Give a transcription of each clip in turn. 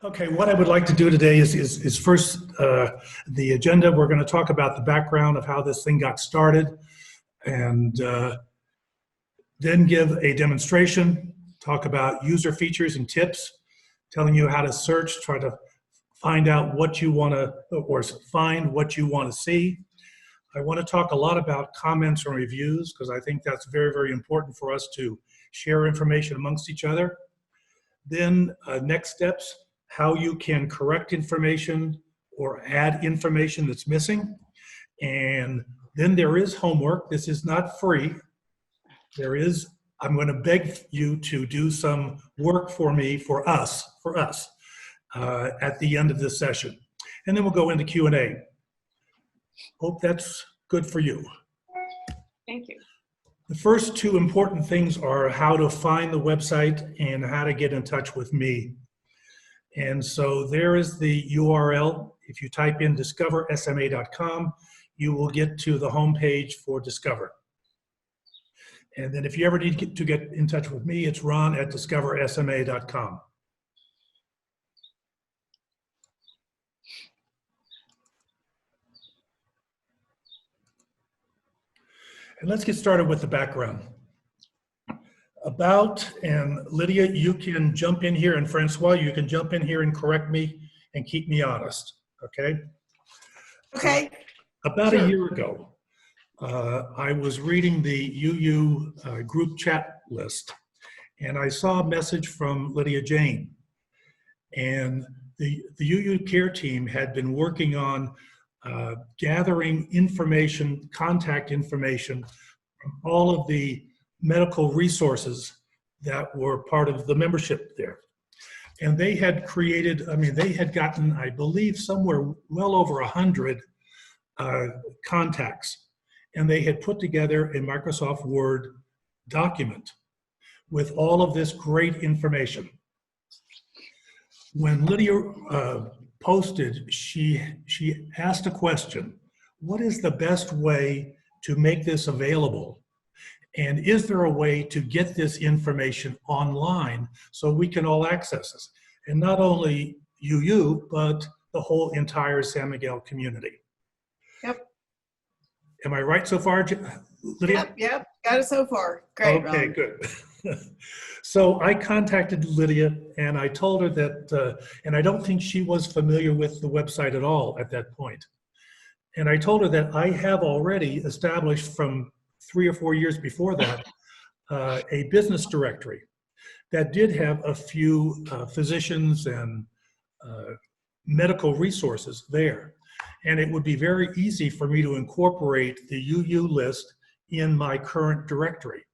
Okay, what I would like to do today is first the agenda. We're going to talk about the background of how this thing got started, and then give a demonstration, talk about user features and tips, telling you how to search, try to find out what you want to, or find what you want to see. I want to talk a lot about comments and reviews because I think that's very, very important for us to share information amongst each other. Then next steps, how you can correct information or add information that's missing. And then there is homework. This is not free. I'm going to beg you to do some work for me, for us, at the end of this session. And then we'll go into Q&A. Hope that's good for you. Thank you. The first two important things are how to find the website and how to get in touch with me. And so there is the URL. If you type in discoversma.com, you will get to the homepage for Discover. And then if you ever need to get in touch with me, it's ron@discoversma.com. And let's get started with the background. And Lydia, you can jump in here, and Francois, you can jump in here and correct me and keep me honest, okay? Okay. About Sure. a year ago, I was reading the UU group chat list, and I saw a message from Lydia Jane. And the UU care team had been working on gathering information, contact information from all of the medical resources that were part of the membership there. And they had created, they had gotten, I believe, somewhere well over 100 contacts. And they had put together a Microsoft Word document with all of this great information. When Lydia posted, she asked a question: what is the best way to make this available? And is there a way to get this information online so we can all access this? And not only UU, but the whole entire San Miguel community. Yep. Am I right so far, Lydia? Yep. Got it so far. Great, Okay, Ron. good. So I contacted Lydia and I told her that, and I don't think she was familiar with the website at all at that point. And I told her that I have already established from 3 or 4 years before that, a business directory that did have a few physicians and medical resources there. And it would be very easy for me to incorporate the UU list in my current directory.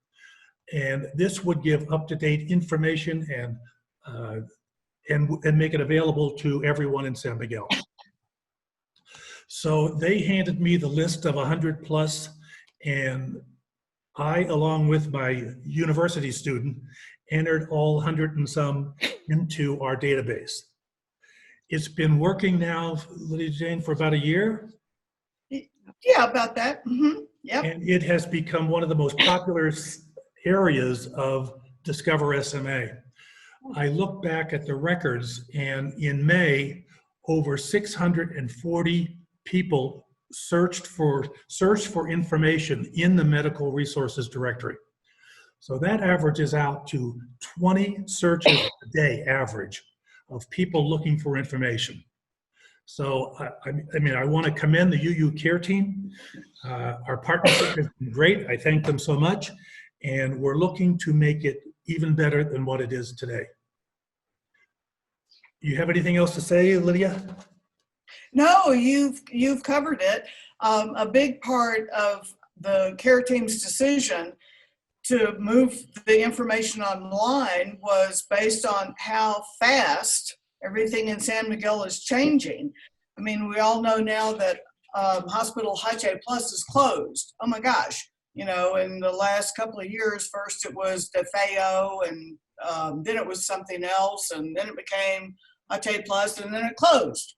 And this would give up-to-date information and make it available to everyone in San Miguel. So they handed me the list of 100 plus, and I, along with my university student, entered all 100 and some into our database. It's been working now, Lydia Jane, for about a year. Yeah, about that. Mm-hmm. Yep. And it has become one of the most popular areas of Discover SMA. I look back at the records, and in May, over 640 people searched for information in the medical resources directory. So that averages out to 20 searches a day average of people looking for information. So I want to commend the UU care team. Our partnership has been great. I thank them so much. And we're looking to make it even better than what it is today. You have anything else to say, Lydia? No, you've covered it. A big part of the care team's decision to move the information online was based on how fast everything in San Miguel is changing. I mean, we all know now that Hospital H Plus is closed. Oh my gosh. You know, in the last couple of years, first it was DeFeo, and then it was something else, and then it became H Plus, and then it closed.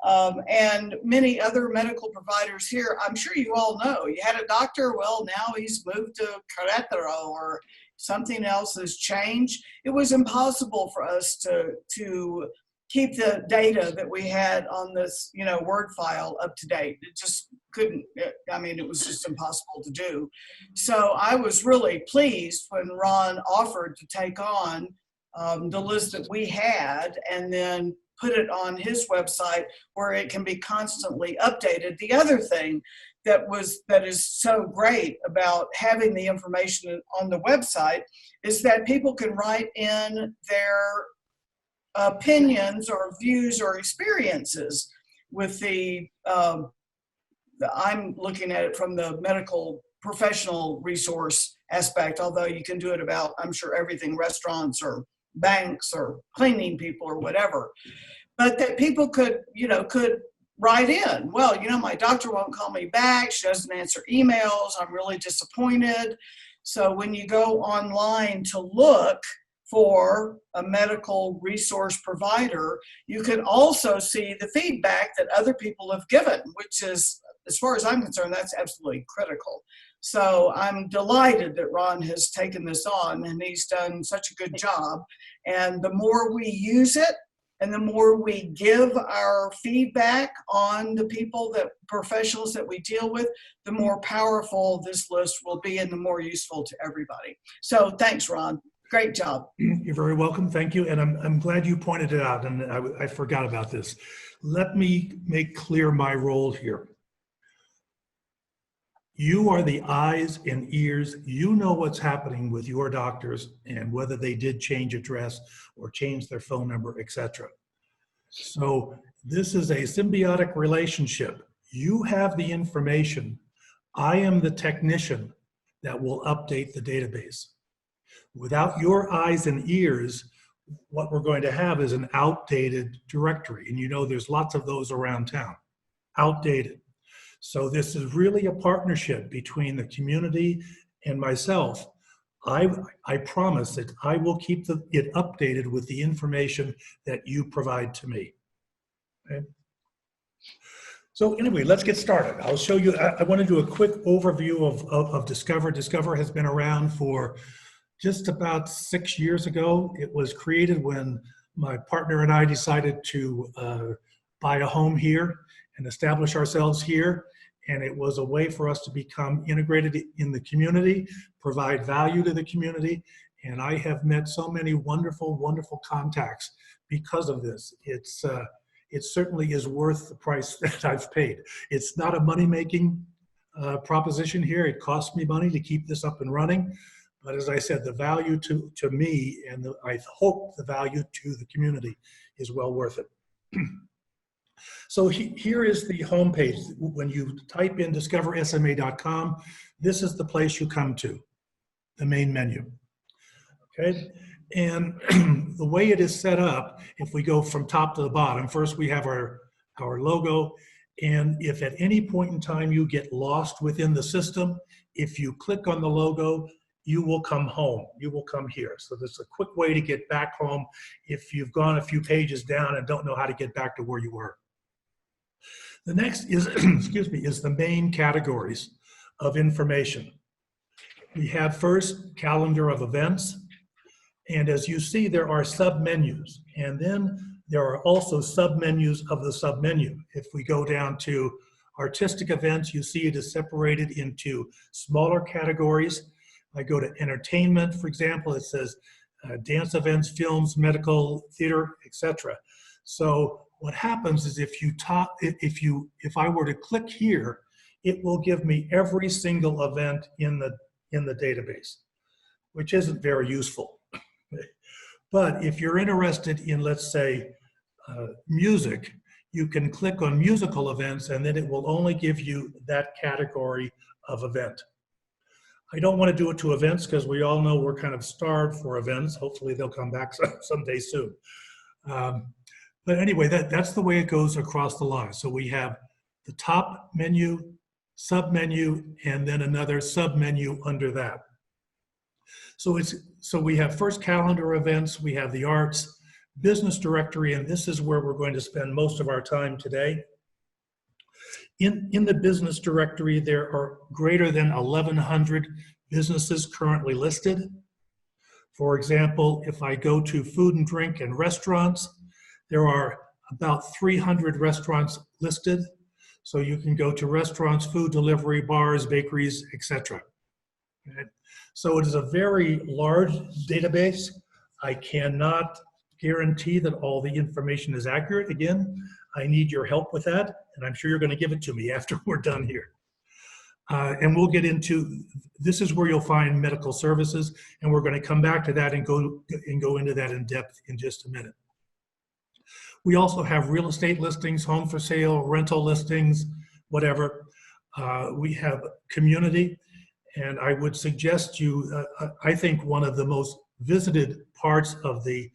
And many other medical providers here, I'm sure you all know, you had a doctor, well, now he's moved to Querétaro, or something else has changed. It was impossible for us to keep the data that we had on this, Word file up to date. It just couldn't, I mean, it was just impossible to do. So I was really pleased when Ron offered to take on the list that we had and then put it on his website where it can be constantly updated. The other thing that is so great about having the information on the website is that people can write in their opinions or views or experiences with I'm looking at it from the medical professional resource aspect, although you can do it about, I'm sure, everything, restaurants or banks or cleaning people or whatever. But that people could write in, well, my doctor won't call me back. She doesn't answer emails. I'm really disappointed. So when you go online to look for a medical resource provider, you can also see the feedback that other people have given, which is, as far as I'm concerned, that's absolutely critical. So I'm delighted that Ron has taken this on and he's done such a good job. And the more we use it and the more we give our feedback on the professionals that we deal with, the more powerful this list will be and the more useful to everybody. So thanks, Ron. Great job. You're very welcome. Thank you. And I'm glad you pointed it out, and I forgot about this. Let me make clear my role here. You are the eyes and ears. You know what's happening with your doctors and whether they did change address or change their phone number, etc. So this is a symbiotic relationship. You have the information. I am the technician that will update the database. Without your eyes and ears, what we're going to have is an outdated directory. And there's lots of those around town, outdated. So this is really a partnership between the community and myself. I promise that I will keep it updated with the information that you provide to me. Okay? So anyway, let's get started. I'll show you, I want to do a quick overview of Discover. Discover has been around for just about 6 years ago. It was created when my partner and I decided to buy a home here and establish ourselves here. And it was a way for us to become integrated in the community, provide value to the community. And I have met so many wonderful, wonderful contacts because of this. It certainly is worth the price that I've paid. It's not a money-making proposition here. It costs me money to keep this up and running. But as I said, the value to me, and I hope the value to the community, is well worth it. So here is the homepage. When you type in discoversma.com, this is the place you come to, the main menu. Okay, and the way it is set up, if we go from top to the bottom, first we have our logo, and if at any point in time you get lost within the system, if you click on the logo, you will come home. You will come here. So this is a quick way to get back home if you've gone a few pages down and don't know how to get back to where you were. The next is, is the main categories of information. We have first calendar of events. And as you see, there are sub-menus. And then there are also sub-menus of the sub-menu. If we go down to artistic events, you see it is separated into smaller categories. I go to entertainment, for example, it says dance events, films, medical, theater, etc. So what happens is if I were to click here, it will give me every single event in the database, which isn't very useful. But if you're interested in, let's say, music, you can click on musical events and then it will only give you that category of event. I don't want to do it to events because we all know we're kind of starved for events. Hopefully they'll come back someday soon. But anyway, that's the way it goes across the line. So we have the top menu, sub-menu, and then another sub-menu under that. So we have first calendar events, we have the arts, business directory, and this is where we're going to spend most of our time today. In the business directory, there are greater than 1,100 businesses currently listed. For example, if I go to food and drink and restaurants, There are about 300 restaurants listed. So you can go to restaurants, food delivery, bars, bakeries, etc. Okay. So it is a very large database. I cannot guarantee that all the information is accurate. Again, I need your help with that, and I'm sure you're going to give it to me after we're done here. And we'll get into, this is where you'll find medical services, and we're going to come back to that and go into that in depth in just a minute. We also have real estate listings, home for sale, rental listings, whatever. We have community, and I would suggest you, I think one of the most visited parts of the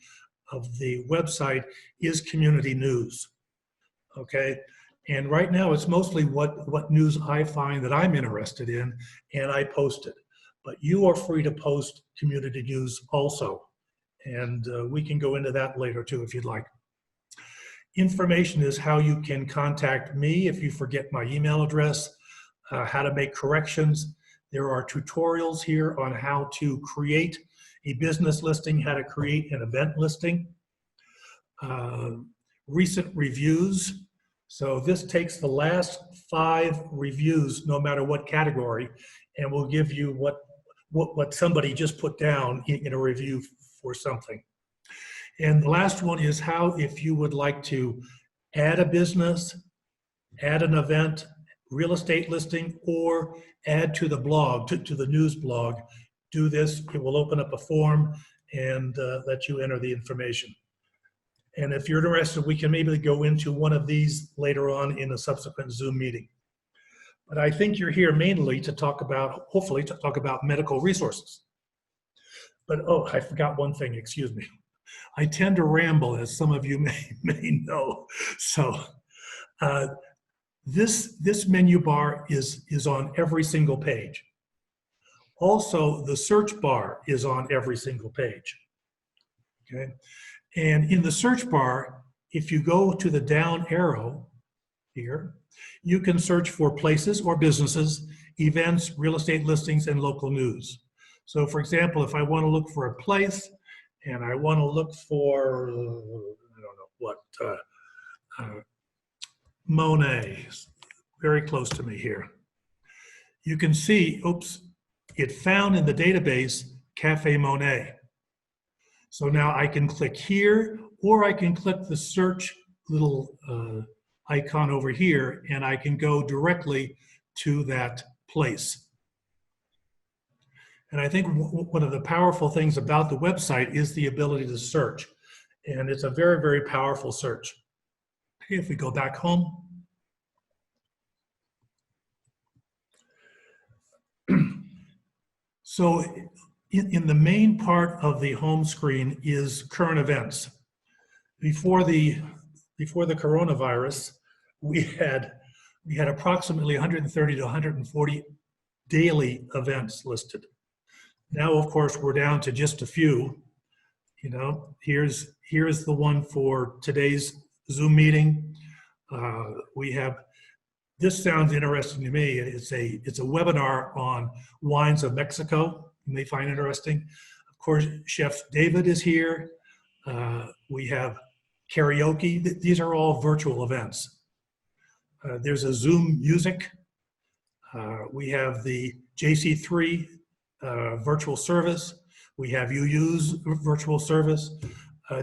website is community news, okay? And right now it's mostly what news I find that I'm interested in, and I post it. But you are free to post community news also, and we can go into that later too if you'd like. Information is how you can contact me if you forget my email address, how to make corrections. There are tutorials here on how to create a business listing, how to create an event listing, recent reviews. So this takes the last 5 reviews, no matter what category, and will give you what somebody just put down in a review for something. And the last one is how, if you would like to add a business, add an event, real estate listing, or add to the blog, to the news blog, do this. It will open up a form and let you enter the information. And if you're interested, we can maybe go into one of these later on in a subsequent Zoom meeting. But I think you're here mainly to talk about, hopefully, to talk about medical resources. But, oh, I forgot one thing, excuse me. I tend to ramble, as some of you may know. So this menu bar is on every single page. Also, the search bar is on every single page. Okay, and in the search bar, if you go to the down arrow here, you can search for places or businesses, events, real estate listings, and local news. So, for example, if I want to look for a place, and I want to look for, I don't know what, Monet, very close to me here. You can see, oops, it found in the database Cafe Monet. So now I can click here, or I can click the search little icon over here, and I can go directly to that place. And I think one of the powerful things about the website is the ability to search. And it's a very, very powerful search. If we go back home. So in the main part of the home screen is current events. Before the coronavirus, we had approximately 130 to 140 daily events listed. Now, of course, we're down to just a few. You know, here's the one for today's Zoom meeting. We have, this sounds interesting to me. It's a webinar on wines of Mexico. You may find interesting. Of course, Chef David is here. We have karaoke. These are all virtual events. There's a Zoom music. We have the JC3 virtual service. We have UU's virtual service.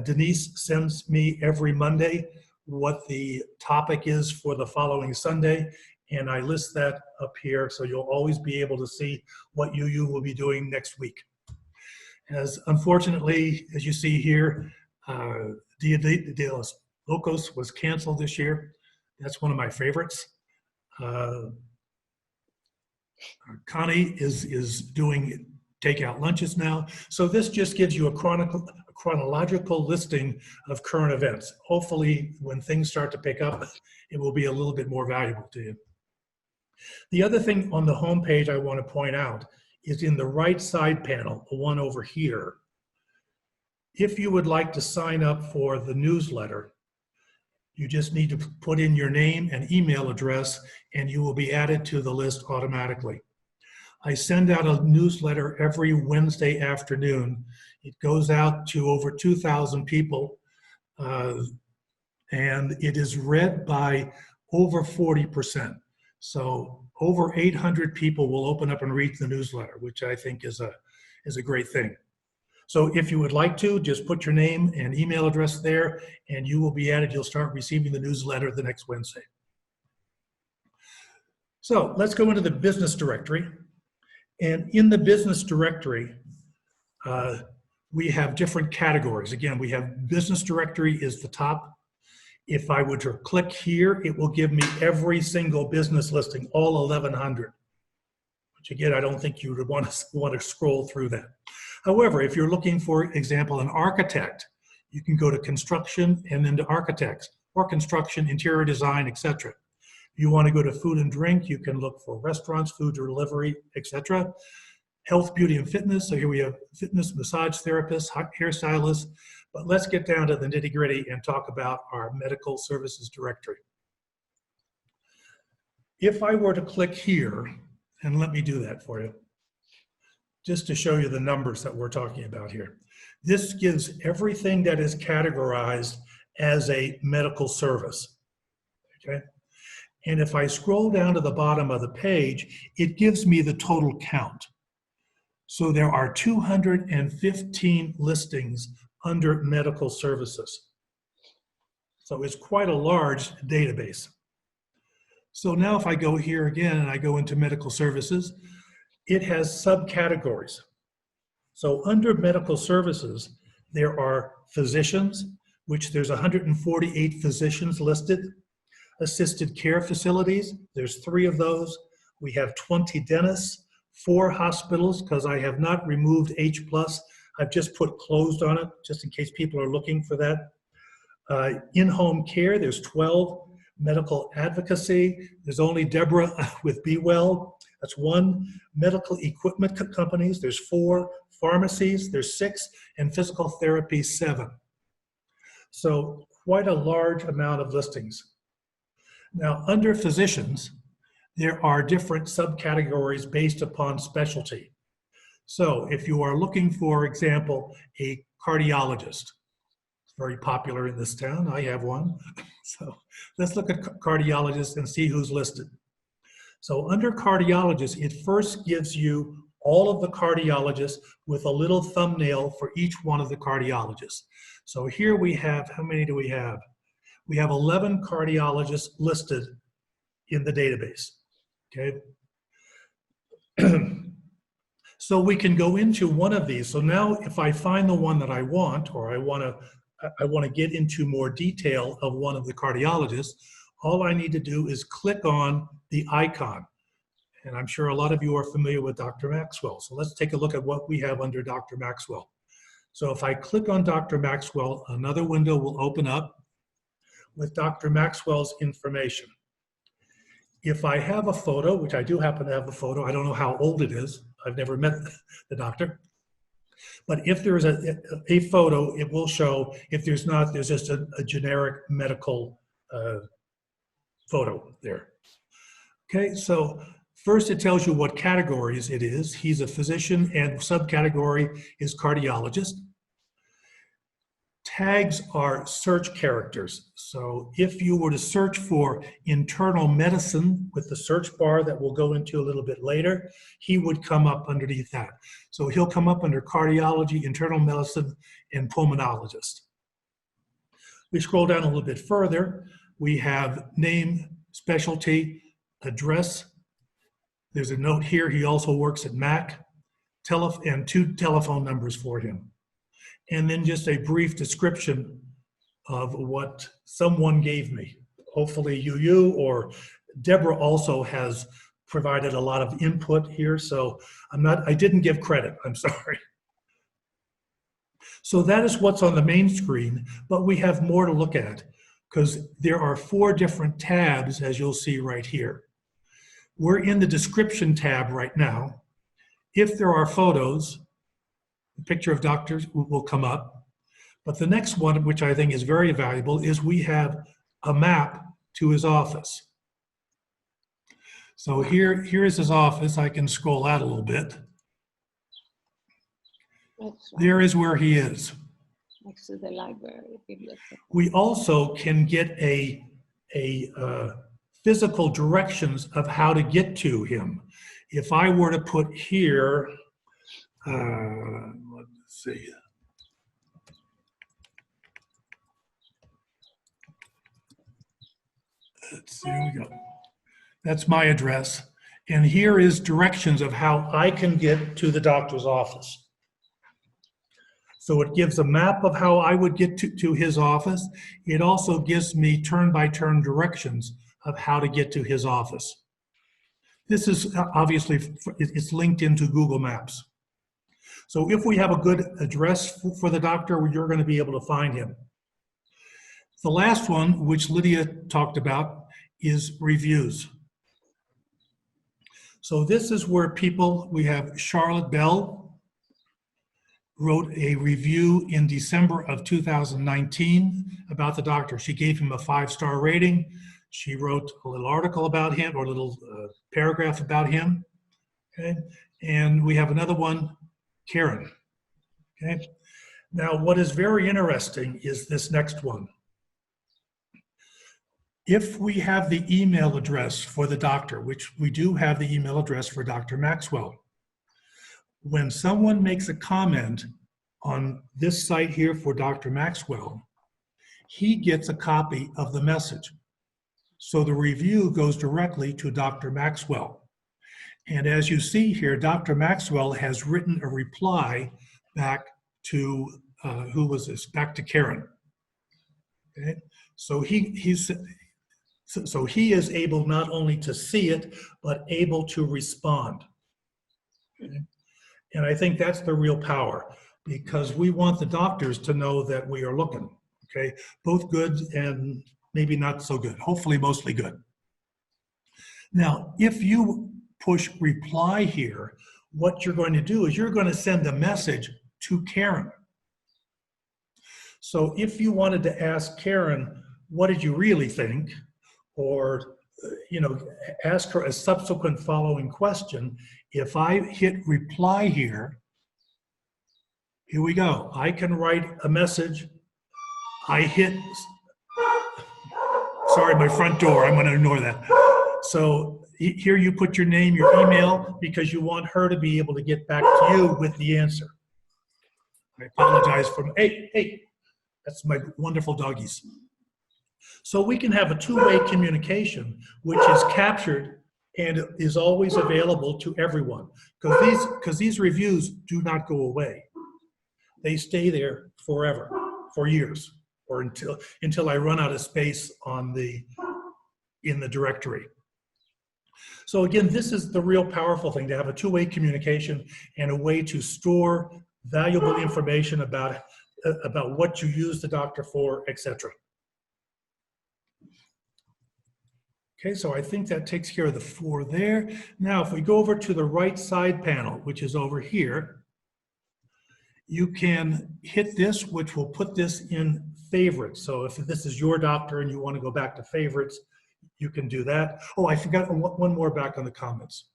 Denise sends me every Monday what the topic is for the following Sunday, and I list that up here, so you'll always be able to see what UU will be doing next week. As unfortunately, as you see here, Dia de los Locos was canceled this year. That's one of my favorites. Connie is doing takeout lunches now. So this just gives you a chronological listing of current events. Hopefully, when things start to pick up, it will be a little bit more valuable to you. The other thing on the home page I want to point out is in the right side panel, the one over here. If you would like to sign up for the newsletter, you just need to put in your name and email address, and you will be added to the list automatically. I send out a newsletter every Wednesday afternoon. It goes out to over 2,000 people. and it is read by over 40%. So over 800 people will open up and read the newsletter, which I think is a great thing. So if you would like to, just put your name and email address there, and you will be added. You'll start receiving the newsletter the next Wednesday. So let's go into the business directory. And in the business directory, we have different categories. Again, we have business directory is the top. If I were to click here, it will give me every single business listing, all 1,100. Which again, I don't think you would want to scroll through that. However, if you're looking, for example, an architect, you can go to construction and then to architects, or construction, interior design, etc. If you want to go to food and drink, you can look for restaurants, food delivery, etc. Health, beauty, and fitness. So here we have fitness, massage therapists, hairstylists. But let's get down to the nitty-gritty and talk about our medical services directory. If I were to click here, and let me do that for you, just to show you the numbers that we're talking about here. This gives everything that is categorized as a medical service, okay? And if I scroll down to the bottom of the page, it gives me the total count. So there are 215 listings under medical services. So it's quite a large database. So now if I go here again and I go into medical services, it has subcategories. So under medical services, there are physicians, which there's 148 physicians listed. Assisted care facilities, there's 3 of those. We have 20 dentists, 4 hospitals, because I have not removed H+. I've just put closed on it, just in case people are looking for that. In-home care, there's 12. Medical advocacy, there's only Deborah with Be Well. That's 1. Medical equipment companies, there's 4. Pharmacies, there's 6. And physical therapy, 7. So quite a large amount of listings. Now, under physicians, there are different subcategories based upon specialty. So if you are looking, for example, a cardiologist, it's very popular in this town, I have one. So let's look at cardiologists and see who's listed. So under cardiologists, it first gives you all of the cardiologists with a little thumbnail for each one of the cardiologists. So here we have, how many do we have? We have 11 cardiologists listed in the database, okay? So we can go into one of these. So now if I find the one that I want, or I want to get into more detail of one of the cardiologists, all I need to do is click on the icon. And I'm sure a lot of you are familiar with Dr. Maxwell. So let's take a look at what we have under Dr. Maxwell. So if I click on Dr. Maxwell, another window will open up with Dr. Maxwell's information. If I have a photo, which I do happen to have a photo, I don't know how old it is. I've never met the doctor. But if there is a photo, it will show. If there's not, there's just a generic medical photo there. Okay, so first it tells you what categories it is. He's a physician, and subcategory is cardiologist. Tags are search characters. So if you were to search for internal medicine with the search bar that we'll go into a little bit later, he would come up underneath that. So he'll come up under cardiology, internal medicine, and pulmonologist. We scroll down a little bit further. We have name, specialty, address. There's a note here. He also works at Mac, and 2 telephone numbers for him. And then just a brief description of what someone gave me. Hopefully you or Deborah also has provided a lot of input here, so I didn't give credit, I'm sorry. So that is what's on the main screen, but we have more to look at because there are 4 different tabs, as you'll see right here. We're in the description tab right now. If there are photos, the picture of doctors will come up. But the next one, which I think is very valuable, is we have a map to his office. So here is his office. I can scroll out a little bit. There is where he is. next to the library, biblioteca. We also can get a physical directions of how to get to him. If I were to put here, let's see. Let's see, here we go. That's my address. And here is directions of how I can get to the doctor's office. So it gives a map of how I would get to his office. It also gives me turn-by-turn directions of how to get to his office. This is obviously, it's linked into Google Maps. So if we have a good address for the doctor, you're going to be able to find him. The last one, which Lydia talked about, is reviews. So this is where people, we have Charlotte Bell, wrote a review in December of 2019 about the doctor. She gave him a 5-star rating. She wrote a little article about him, or a little paragraph about him. Okay? And we have another one, Karen. Okay? Now, what is very interesting is this next one. If we have the email address for the doctor, which we do have the email address for Dr. Maxwell, when someone makes a comment on this site here for Dr. Maxwell, he gets a copy of the message. So the review goes directly to Dr. Maxwell. And as you see here, Dr. Maxwell has written a reply back to, who was this? Back to Karen. Okay? So he is able not only to see it, but able to respond. Okay? And I think that's the real power, because we want the doctors to know that we are looking, okay? Both good and maybe not so good, hopefully mostly good. Now, if you push reply here, what you're going to do is you're going to send a message to Karen. So if you wanted to ask Karen, what did you really think? Or, ask her a subsequent following question. If I hit reply here we go. I can write a message. I hit, sorry, my front door, I'm going to ignore that. So here you put your name, your email, because you want her to be able to get back to you with the answer. I apologize for, hey, that's my wonderful doggies. So we can have a two-way communication, which is captured and is always available to everyone, because these reviews do not go away. They stay there forever, for years, or until I run out of space in the directory. So again, this is the real powerful thing, to have a two-way communication and a way to store valuable information about what you use the doctor for, etc. Okay, so I think that takes care of the 4 there. Now, if we go over to the right side panel, which is over here, you can hit this, which will put this in favorites. So if this is your doctor and you want to go back to favorites, you can do that. Oh, I forgot one more back on the comments.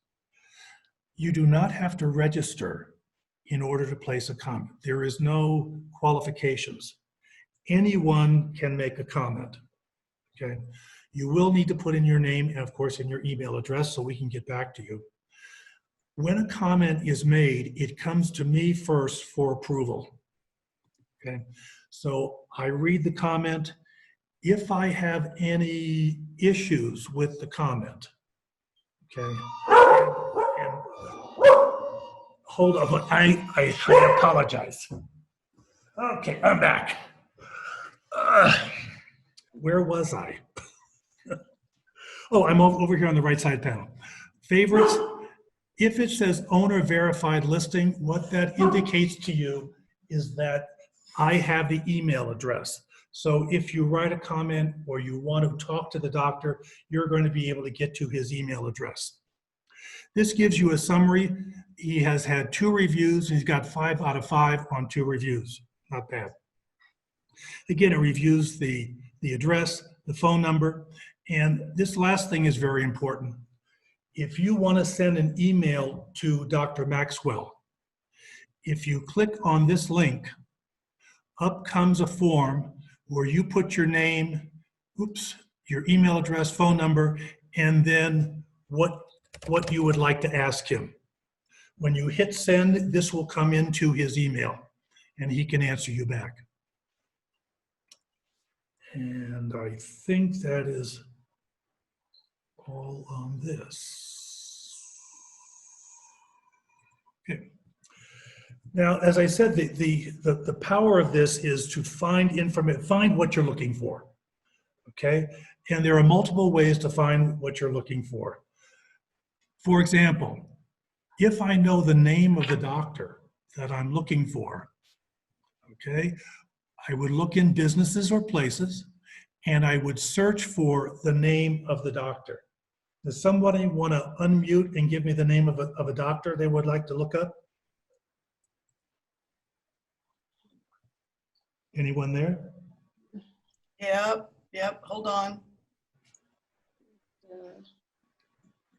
You do not have to register in order to place a comment. There is no qualifications. Anyone can make a comment, okay? You will need to put in your name and, of course, in your email address so we can get back to you. When a comment is made, it comes to me first for approval, okay? So I read the comment. If I have any issues with the comment, okay, and hold on, I apologize. Okay, I'm back. Where was I? Oh, I'm over here on the right side panel. Favorites, if it says owner verified listing, what that indicates to you is that I have the email address. So if you write a comment or you want to talk to the doctor, you're going to be able to get to his email address. This gives you a summary. He has had 2 reviews. He's got 5 out of 5 on 2 reviews. Not bad. Again, it reviews the address, the phone number, and this last thing is very important. If you want to send an email to Dr. Maxwell, if you click on this link, up comes a form where you put your name, your email address, phone number, and then what you would like to ask him. When you hit send, this will come into his email and he can answer you back. And I think that is all on this. Okay. Now, as I said, the power of this is to find what you're looking for. Okay, and there are multiple ways to find what you're looking for. For example, if I know the name of the doctor that I'm looking for, okay, I would look in businesses or places and I would search for the name of the doctor. Does somebody want to unmute and give me the name of a doctor they would like to look up? Anyone there? Yep, hold on.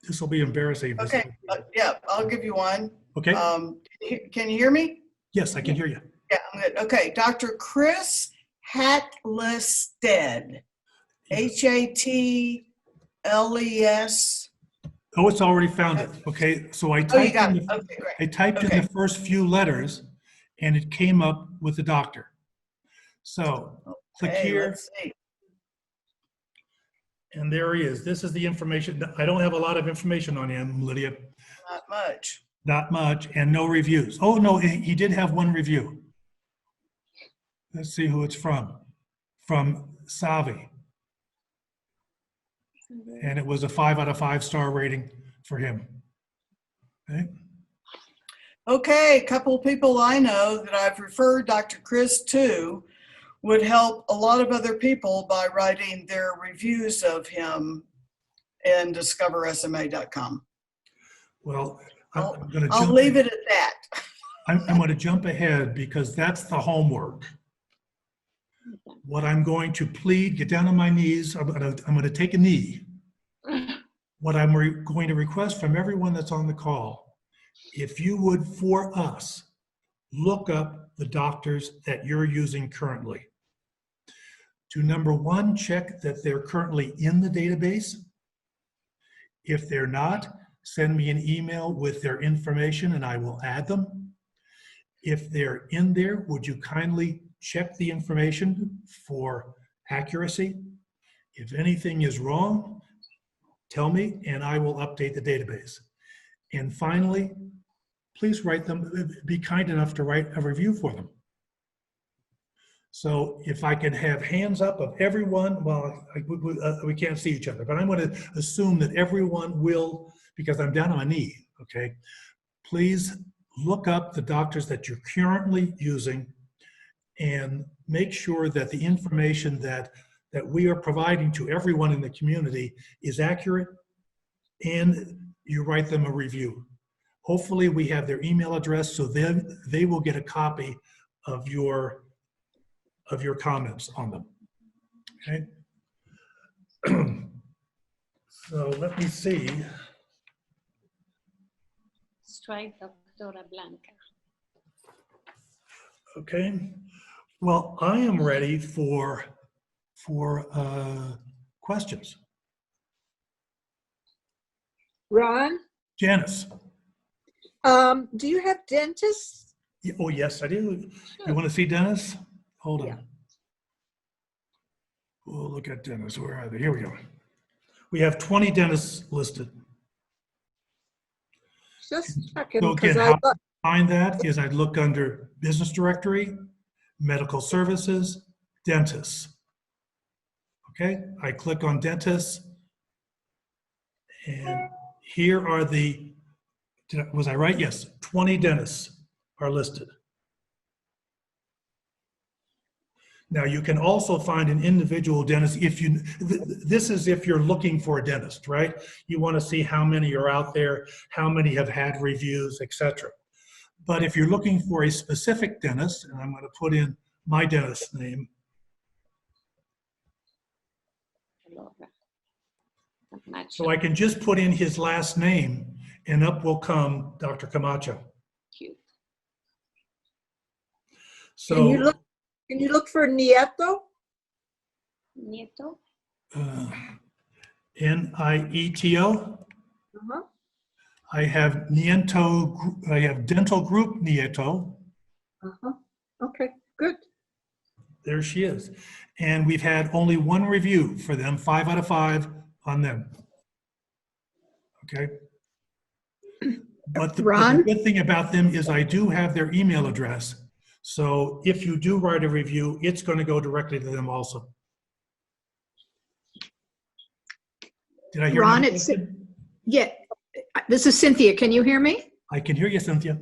This will be embarrassing. Okay, yeah, I'll give you one. Okay. Can you hear me? Yes, I can hear you. Yeah, I'm good. Okay, Dr. Chris Hatlestead, Hatles. Oh, it's already found it. Okay, so I Oh, you typed got in it. Okay, great. I typed in the first few letters and it came up with the doctor. So click Okay, here let's see. and there he is. This is the information. I don't have a lot of information on him, Lydia. Not much. Not much, and no reviews. Oh, no, he did have one review. Let's see who it's from. From Savi. And it was a 5 out of 5 star rating for him. Okay. Okay, a couple of people I know that I've referred Dr. Chris to would help a lot of other people by writing their reviews of him in discoversma.com. Well, I'm going to I'll leave it at that. I'm going to jump ahead because that's the homework. What I'm going to plead, get down on my knees. I'm going to take a knee. What I'm going to request from everyone that's on the call, if you would, for us, look up the doctors that you're using currently. To number one, check that they're currently in the database. If they're not, send me an email with their information and I will add them. If they're in there, would you kindly check the information for accuracy? If anything is wrong, tell me and I will update the database. And finally, please write them, be kind enough to write a review for them. So if I can have hands up of everyone, well, we can't see each other, but I'm going to assume that everyone will, because I'm down on my knee, okay? Please look up the doctors that you're currently using and make sure that the information that we are providing to everyone in the community is accurate and you write them a review. Hopefully we have their email address so then they will get a copy of your comments on them, okay? So let me see. Strike Doctora Blanca. Okay, well, I am ready for questions. Ron, Janice. do you have dentists? Oh, yes, I do. Sure. You want to see Dennis? Hold on. Yeah. We'll look at Dennis. Where are they? Here we go. We have 20 dentists listed. Just checking, So because again, I how thought, I find that is I'd look under business directory, medical services, dentists. Okay, I click on dentists. And here are was I right? Yes, 20 dentists are listed. Now you can also find an individual dentist this is if you're looking for a dentist, right? You want to see how many are out there, how many have had reviews, etc. But if you're looking for a specific dentist, and I'm going to put in my dentist's name, so I can just put in his last name and up will come Dr. Camacho. Cute. can you So look Can you look for Nieto? Nieto. Nieto. Uh-huh. I have Niento. I have Dental Group Nieto. Uh-huh. Okay, good. There she is. And we've had only one review for them, 5 out of 5 on them. Okay. But the Ron? good thing about them is I do have their email address. So if you do write a review, it's going to go directly to them also. Did I hear Ron, you? it's, yeah, this is Cynthia. Can you hear me? I can hear you, Cynthia.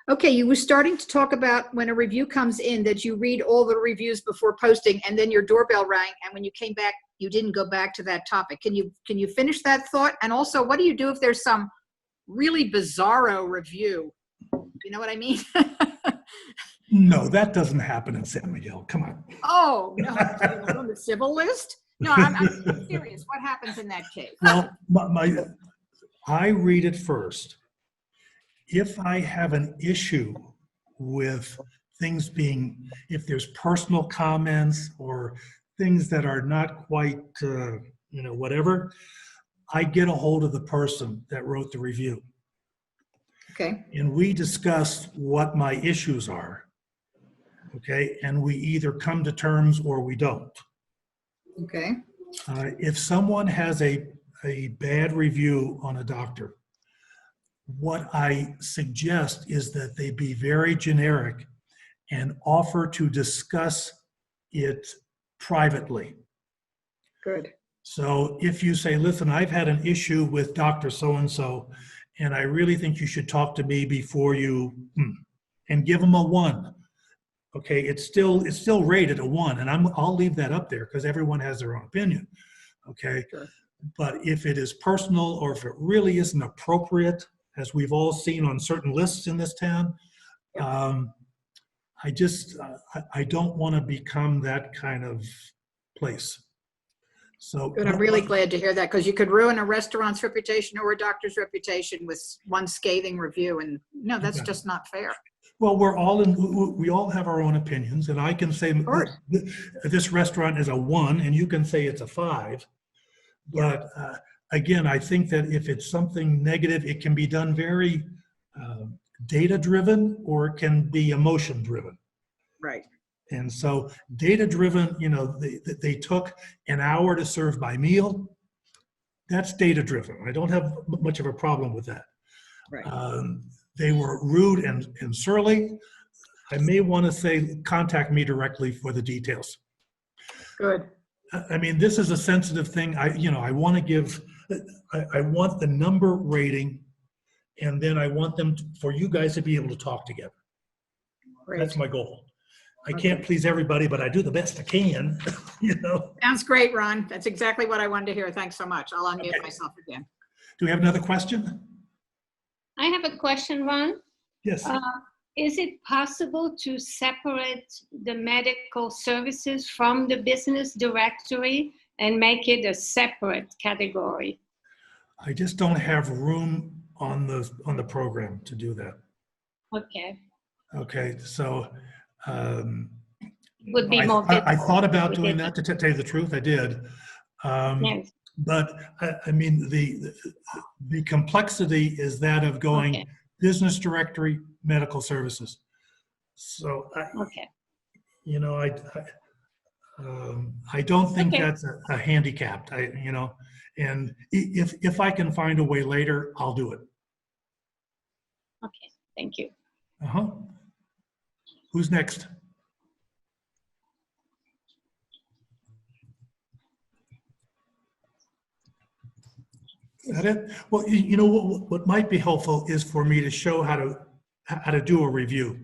Okay, you were starting to talk about when a review comes in that you read all the reviews before posting, and then your doorbell rang, and when you came back, you didn't go back to that topic. Can you finish that thought? And also, what do you do if there's some really bizarro review? You know what I mean? No, that doesn't happen in San Miguel. Come on. Oh, no, on the civil list? No, I'm serious. What happens in that case? Well, I read it first. If I have an issue with things being, if there's personal comments or things that are not quite, whatever, I get a hold of the person that wrote the review. Okay, And we discuss what my issues are. Okay, and we either come to terms or we don't. okay, If someone has a bad review on a doctor, what I suggest is that they be very generic and offer to discuss it privately. good. So if you say, listen, I've had an issue with Dr. So-and-so, and I really think you should talk to me before you, and give them a 1. Okay, it's still rated a 1, and I'll leave that up there because everyone has their own opinion. Okay, Sure. but if it is personal or if it really isn't appropriate, as we've all seen on certain lists in this town, I don't want to become that kind of place. So Good, I'm really glad to hear that, because you could ruin a restaurant's reputation or a doctor's reputation with one scathing review, and no, that's Okay. just not fair. Well, we all have our own opinions, and I can say course. this restaurant is a 1, and you can say it's a 5. But again, I think that if it's something negative, it can be done very data-driven, or it can be emotion-driven. Right. And so data-driven, they took an hour to serve by meal. That's data-driven. I don't have much of a problem with that. Right. They were rude and surly. I may want to say, contact me directly for the details. Good. I mean, this is a sensitive thing. I want to give, I want the number rating, and then I want for you guys to be able to talk together. Great. That's my goal. I can't please everybody, but I do the best I can, Sounds great, Ron. That's exactly what I wanted to hear. Thanks so much. I'll unmute myself again. Do we have another question? I have a question, Ron. Yes. Is it possible to separate the medical services from the business directory and make it a separate category? I just don't have room on the program to do that. Okay. Okay, so Would be more I thought about visible. doing that, to tell you the truth, I did. Yes. But I mean, the complexity is that of going Okay. business directory, medical services. So Okay. I don't think Okay. that's a handicap. And if I can find a way later, I'll do it. Okay. Thank you. Who's next? Is that it? Well, what might be helpful is for me to show how to do a review.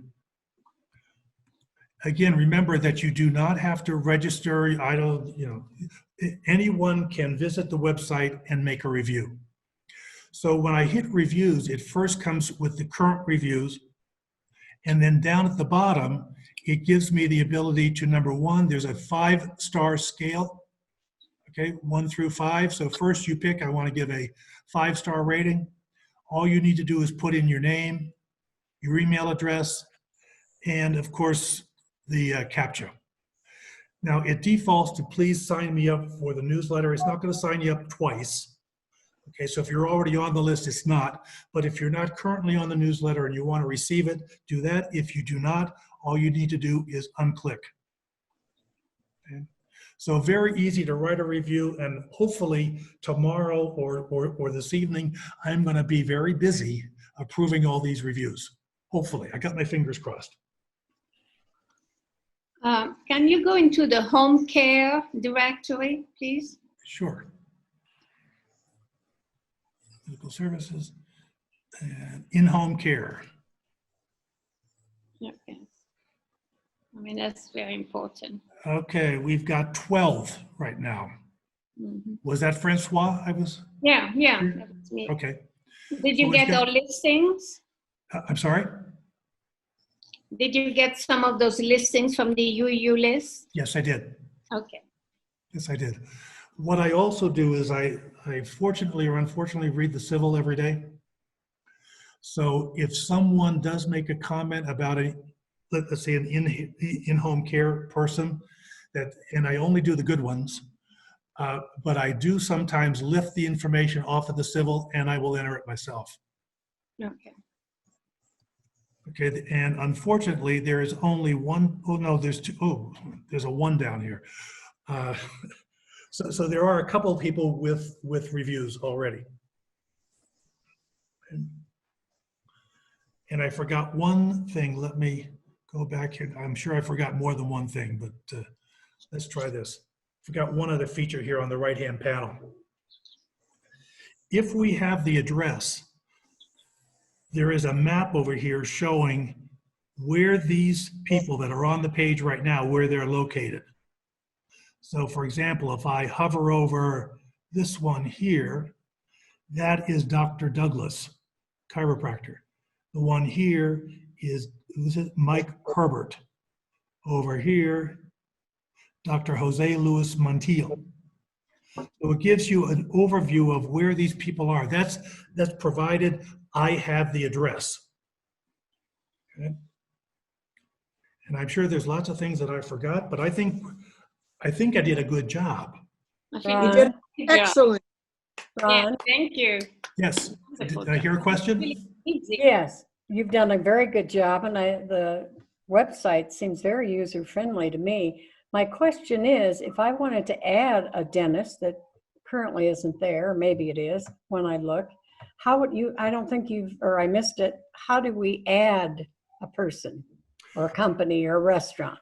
Again, remember that you do not have to register. Anyone can visit the website and make a review. So when I hit reviews, it first comes with the current reviews, and then down at the bottom, it gives me the ability to, number 1, there's a 5-star scale. Okay, 1 through 5. So first you pick, I want to give a 5-star rating. All you need to do is put in your name, your email address, and of course the CAPTCHA. Now, it defaults to please sign me up for the newsletter. It's not going to sign you up twice. Okay, so if you're already on the list, it's not. But if you're not currently on the newsletter and you want to receive it, do that. If you do not, all you need to do is unclick. Okay? So very easy to write a review, and hopefully tomorrow or this evening, I'm going to be very busy approving all these reviews. Hopefully, I got my fingers crossed. Can you go into the home care directory, please? Sure. Medical services and in-home care. Okay. I mean, that's very important. Okay, we've got 12 right now. Mhm. Was that Francois? Yeah, that was me. Okay. Did you So we've get got- our listings? I'm sorry? Did you get some of those listings from the UU list? Yes, I did. Okay. Yes, I did. What I also do is I fortunately or unfortunately read the civil every day. So if someone does make a comment about let's say an in-home care person, and I only do the good ones, but I do sometimes lift the information off of the civil and I will enter it myself. Okay. Okay, and unfortunately, there is only one. Oh no, there's two. Oh, there's a one down here. So there are a couple of people with reviews already. And I forgot one thing. Let me go back here. I'm sure I forgot more than one thing, but let's try this. Forgot one other feature here on the right-hand panel. If we have the address, there is a map over here showing where these people that are on the page right now, where they're located. So for example, if I hover over this one here, that is Dr. Douglas, chiropractor. The one here is, who's it? Mike Herbert. Over here, Dr. Jose Luis Montiel. So it gives you an overview of where these people are. That's provided I have the address. Okay. And I'm sure there's lots of things that I forgot, but I think I did a good job. I think You you did did a good job. excellent, Yeah, Ron. thank you. Yes. Wonderful Did I hear a job. question? Really easy. Yes, you've done a very good job, and the website seems very user-friendly to me. My question is, if I wanted to add a dentist that currently isn't there, maybe it is when I look, how would you, I don't think you've, or I missed it, how do we add a person or a company or a restaurant?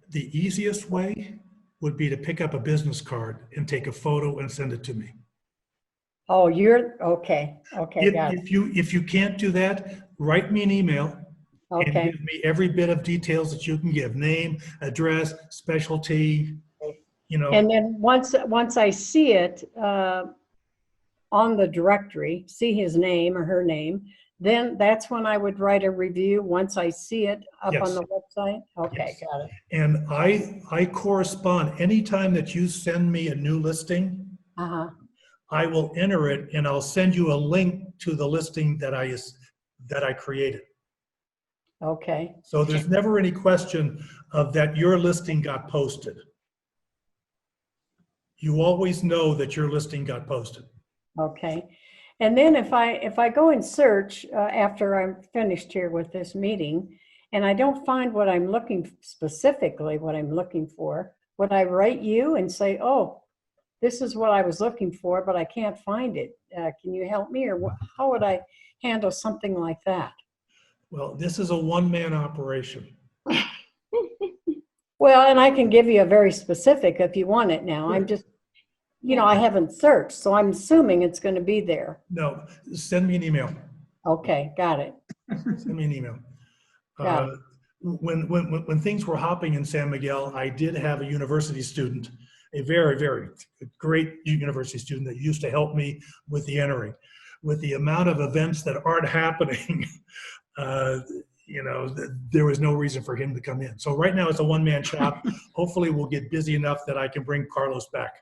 The easiest way would be to pick up a business card and take a photo and send it to me. Oh, you're, okay, got it. If you can't do that, write me an email and Okay, give me every bit of details that you can give, name, address, specialty, you know. and then once I see it on the directory, see his name or her name, then that's when I would write a review, once I see it up on Yes. the website? Okay, Yes. got it. And I correspond, anytime that you send me a new listing, Uh-huh, I will enter it and I'll send you a link to the listing that I created. okay, So there's never any question of that your listing got posted. You always know that your listing got posted. okay. And then if I go and search after I'm finished here with this meeting, and I don't find what I'm looking, specifically what I'm looking for, would I write you and say, oh, this is what I was looking for, but I can't find it. Can you help me? Or how would I handle something like that? Well, this is a one-man operation. Well, and I can give you a very specific if you want it now. I'm just, I haven't searched, so I'm assuming it's going to be there. No, send me an email. Okay, got it. Send me an email. Got it. When things were hopping in San Miguel, I did have a university student, a very, very great university student that used to help me with the entering. With the amount of events that aren't happening, there was no reason for him to come in. So right now it's a one-man shop. Hopefully we'll get busy enough that I can bring Carlos back.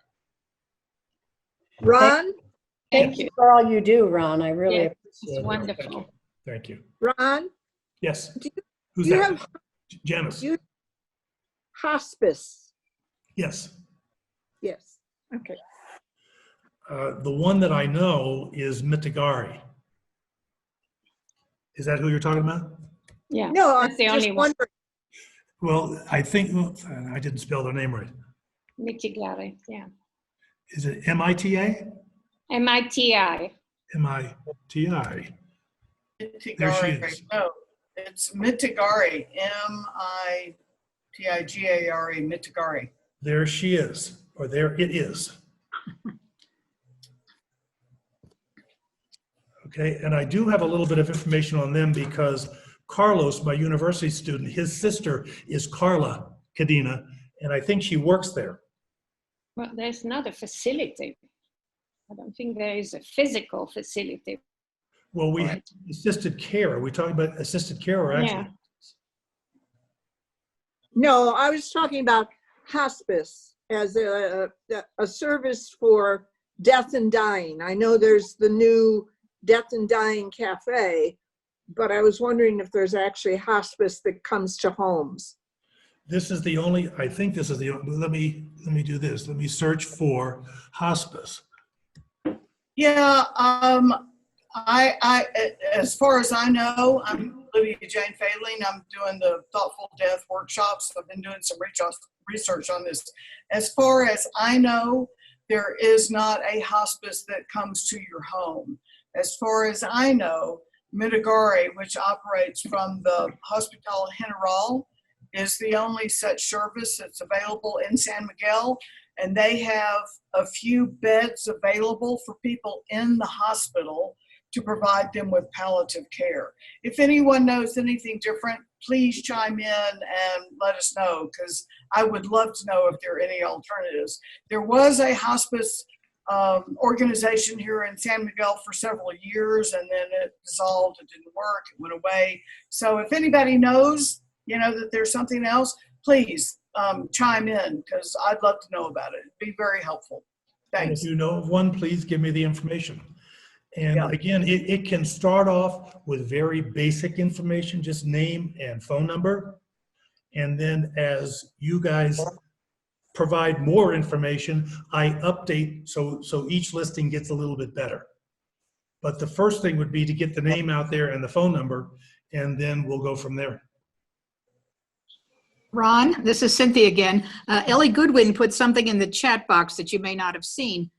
Ron, Thank you. For all you do, Ron. I really Yeah, appreciate It's it. wonderful. Thank you. Ron, Yes. Do Who's you that? have Janice. you- hospice. Yes. Yes. Okay. The one that I know is Mitigari. Is that who you're talking about? Yeah, No, I'm that's the just only one. wondering. Well, I think, I didn't spell their name right. Mitigare, yeah. Is it MITA? MITI. MITI. There she Mitigari. is. No, it's Mitigari, Mitigare, Mitigari. There she is, or there it is. Okay, and I do have a little bit of information on them because Carlos, my university student, his sister is Carla Cadena, and I think she works there. Well, there's not a facility. I don't think there is a physical facility. Well, we for have it. assisted care. Are we talking about assisted care or actually? Yeah. No, I was talking about hospice as a service for death and dying. I know there's the new Death and Dying Cafe, but I was wondering if there's actually hospice that comes to homes. This is the only, I think this is the, let me do this. Let me search for hospice. Yeah, as far as I know, I'm Lydia Jane Failing. I'm doing the Thoughtful Death workshops. I've been doing some research on this. As far as I know, there is not a hospice that comes to your home. As far as I know, Mitigare, which operates from the Hospital General, is the only such service that's available in San Miguel. And they have a few beds available for people in the hospital to provide them with palliative care. If anyone knows anything different, please chime in and let us know, because I would love to know if there are any alternatives. There was a hospice organization here in San Miguel for several years, and then it dissolved, it didn't work, it went away. So if anybody knows, that there's something else, please chime in, because I'd love to know about it. It'd be very helpful. And Thanks. if you know of one, please give me the information. And Yeah. again, it can start off with very basic information, just name and phone number. And then as you guys provide more information, I update so each listing gets a little bit better. But the first thing would be to get the name out there and the phone number, and then we'll go from there. Ron, this is Cynthia again. Ellie Goodwin put something in the chat box that you may not have seen.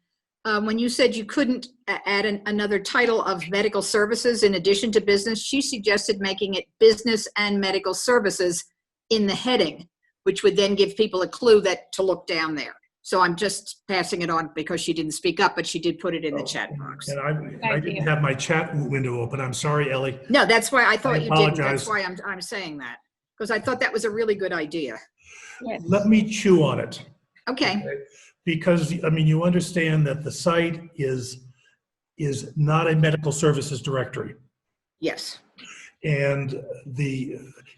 When you said you couldn't add another title of medical services in addition to business, she suggested making it business and medical services in the heading, which would then give people a clue that to look down there. So I'm just passing it on because she didn't speak up, but she did put it in the chat box. And I didn't have my chat window open. I'm sorry, Ellie. No, that's why I thought you didn't. apologize. That's why I'm saying that, because I thought that was a really good idea. Yes. Let me chew on it. Okay. Because, I mean, you understand that the site is not a medical services directory. Yes. And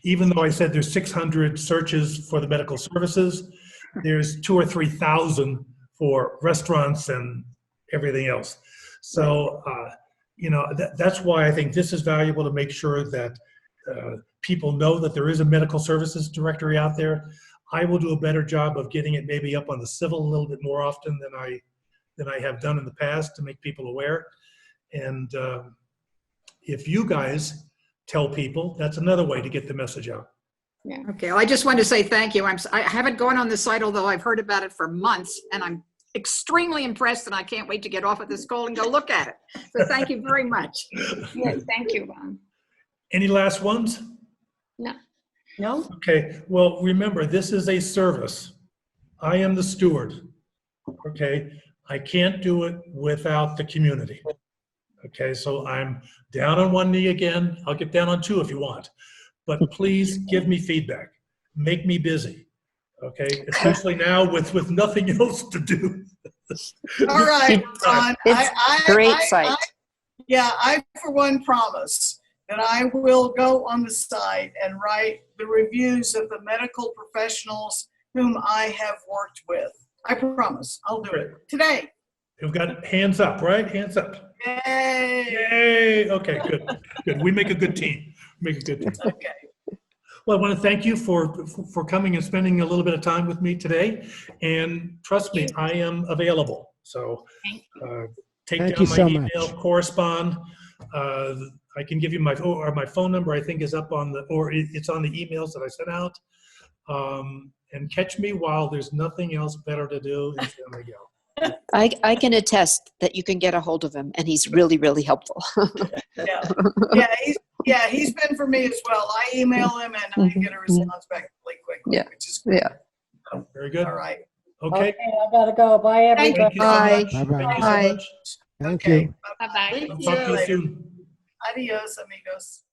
even though I said there's 600 searches for the medical services, there's 2,000 or 3,000 for restaurants and everything else. So, that's why I think this is valuable, to make sure that people know that there is a medical services directory out there. I will do a better job of getting it maybe up on the civil a little bit more often than I have done in the past, to make people aware. And if you guys tell people, that's another way to get the message out. Yeah. Okay. Well, I just wanted to say thank you. I haven't gone on the site, although I've heard about it for months, and I'm extremely impressed, and I can't wait to get off of this call and go look at it. So thank you very much. Yes, thank you, Ron. Any last ones? No. No? Okay, well, remember, this is a service. I am the steward, okay? I can't do it without the community. Okay, so I'm down on one knee again. I'll get down on two if you want. But please give me feedback. Make me busy, okay? Especially now with nothing else to do. All right, Ron. It's great site. I for one promise that I will go on the site and write the reviews of the medical professionals whom I have worked with. I promise. I'll do it today. You've got hands up, right? Hands up. Yay. Yay! Okay, good, good. We make a good team. Make a good team. Okay. Well, I want to thank you for coming and spending a little bit of time with me today. And trust me, I am available. So Thank you. take Thank down you my so email, much. correspond. I can give you my phone number. I think is up on it's on the emails that I sent out. And catch me while there's nothing else better to do in San Miguel. I can attest that you can get a hold of him, and he's really, really helpful. He's been for me as well. I email him and I get a response back really quickly, Yeah. which is great. Yeah. Very good. All right. Okay. I gotta go. Bye, Thank everybody. Thank you so Bye. much. Bye-bye. Thank you so Bye. much. Thank Okay. you. Bye-bye. I'll talk to you soon. Adios, amigos.